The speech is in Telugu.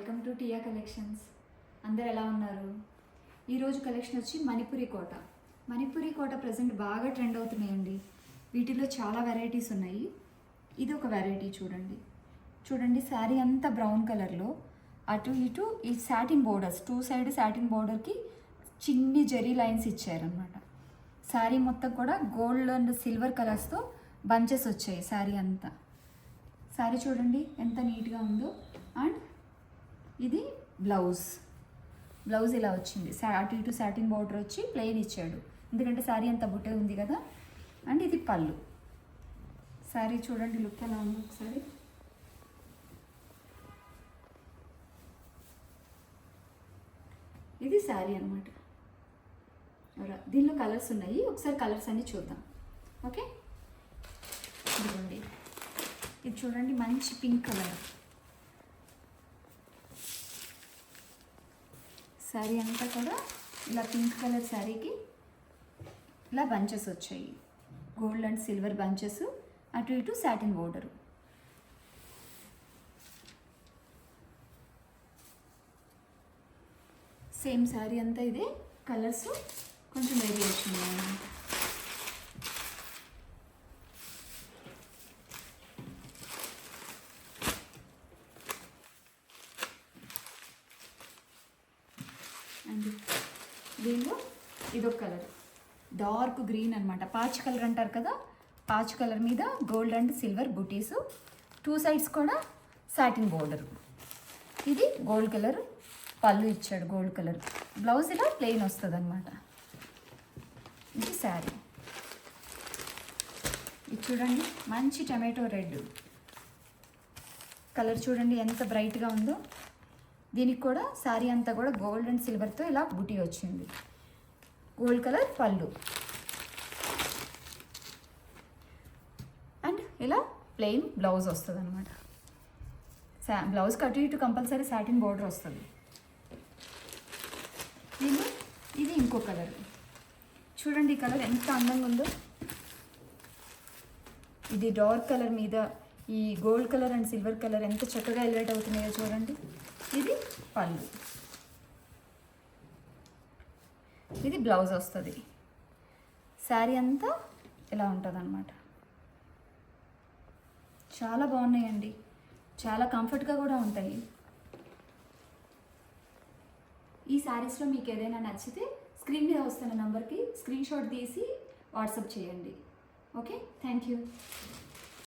Welcome to టియా collections. అందరు ఎలా ఉన్నారు? ఈరోజు కలెక్షన్ వచ్చి మణిపురి కోట. మణిపురి కోట ప్రజెంట్ బాగా ట్రెండ్ అవుతున్నాయండి. వీటిలో చాలా వెరైటీస్ ఉన్నాయి. ఇది ఒక వెరైటీ చూడండి. చూడండి శారీ అంతా బ్రౌన్ కలర్లో అటు ఇటు ఈ satin borders, two side satin బోర్డర్కి చిన్ని జెరీ లైన్స్ ఇచ్చారనమాట. శారీ మొత్తం కూడా గోల్డ్ అండ్ సిల్వర్ కలర్స్తో బంచెస్ వచ్చాయి శారీ అంతా. శారీ చూడండి ఎంత నీట్గా ఉందో. అండ్ ఇది బ్లౌజ్ ఇలా వచ్చింది. అటు ఇటు సాటిన్ బార్డర్ వచ్చి ప్లెయిన్ ఇచ్చాడు, ఎందుకంటే శారీ అంతా బుట్టే ఉంది కదా. అండ్ ఇది పళ్ళు. శారీ చూడండి లుక్ ఎలా ఉంది ఒకసారి. ఇది శారీ అనమాట. దీనిలో కలర్స్ ఉన్నాయి, ఒకసారి కలర్స్ అన్నీ చూద్దాం. ఓకే, ఇదిగోండి. ఇది చూడండి మంచి పింక్ కలర్. శారీ అంతా కూడా ఇలా పింక్ కలర్ శారీకి ఇలా బంచెస్ వచ్చాయి, గోల్డ్ అండ్ సిల్వర్ బంచెస్, అటు ఇటు సాటిన్ బోర్డరు. సేమ్ శారీ అంతా ఇదే, కలర్స్ కొంచెం వేరియేషన్ ఉన్నాయన్నమాట. అండ్ దీనిలో ఇదొక కలర్, డార్క్ గ్రీన్ అనమాట. పాచ్ కలర్ అంటారు కదా, పాచ్ కలర్ మీద gold and silver buttis, two sides కూడా సాటిన్ బోర్డరు. ఇది గోల్డ్ కలర్, పళ్ళు ఇచ్చాడు గోల్డ్ కలర్. బ్లౌజ్ ఇలా ప్లెయిన్ వస్తుంది అనమాట. ఇది శారీ. ఇది చూడండి మంచి టమాటో రెడ్ కలర్, చూడండి ఎంత బ్రైట్గా ఉందో. దీనికి కూడా శారీ అంతా కూడా గోల్డ్ అండ్ సిల్వర్తో ఇలా బుటీ వచ్చింది. గోల్డ్ కలర్ పళ్ళు అండ్ ఇలా ప్లెయిన్ బ్లౌజ్ వస్తుంది అనమాట. బ్లౌజ్కి అటు ఇటు కంపల్సరీ సాటిన్ బోర్డర్ వస్తుంది. ఇది ఇంకో కలర్. చూడండి ఈ కలర్ ఎంత అందంగా ఉందో. ఇది డార్క్ కలర్ మీద ఈ gold colour and silver colour ఎంత చక్కగా ఎలివేట్ అవుతున్నాయో చూడండి. ఇది పళ్ళు, ఇది బ్లౌజ్ వస్తుంది. శారీ అంతా ఇలా ఉంటుంది అన్నమాట. చాలా బాగున్నాయండి, చాలా కంఫర్ట్గా కూడా ఉంటాయి. ఈ శారీస్లో మీకు ఏదైనా నచ్చితే స్క్రీన్ మీద వస్తున్న నెంబర్కి స్క్రీన్ షాట్ తీసి వాట్సాప్ చేయండి. Okay, thank you.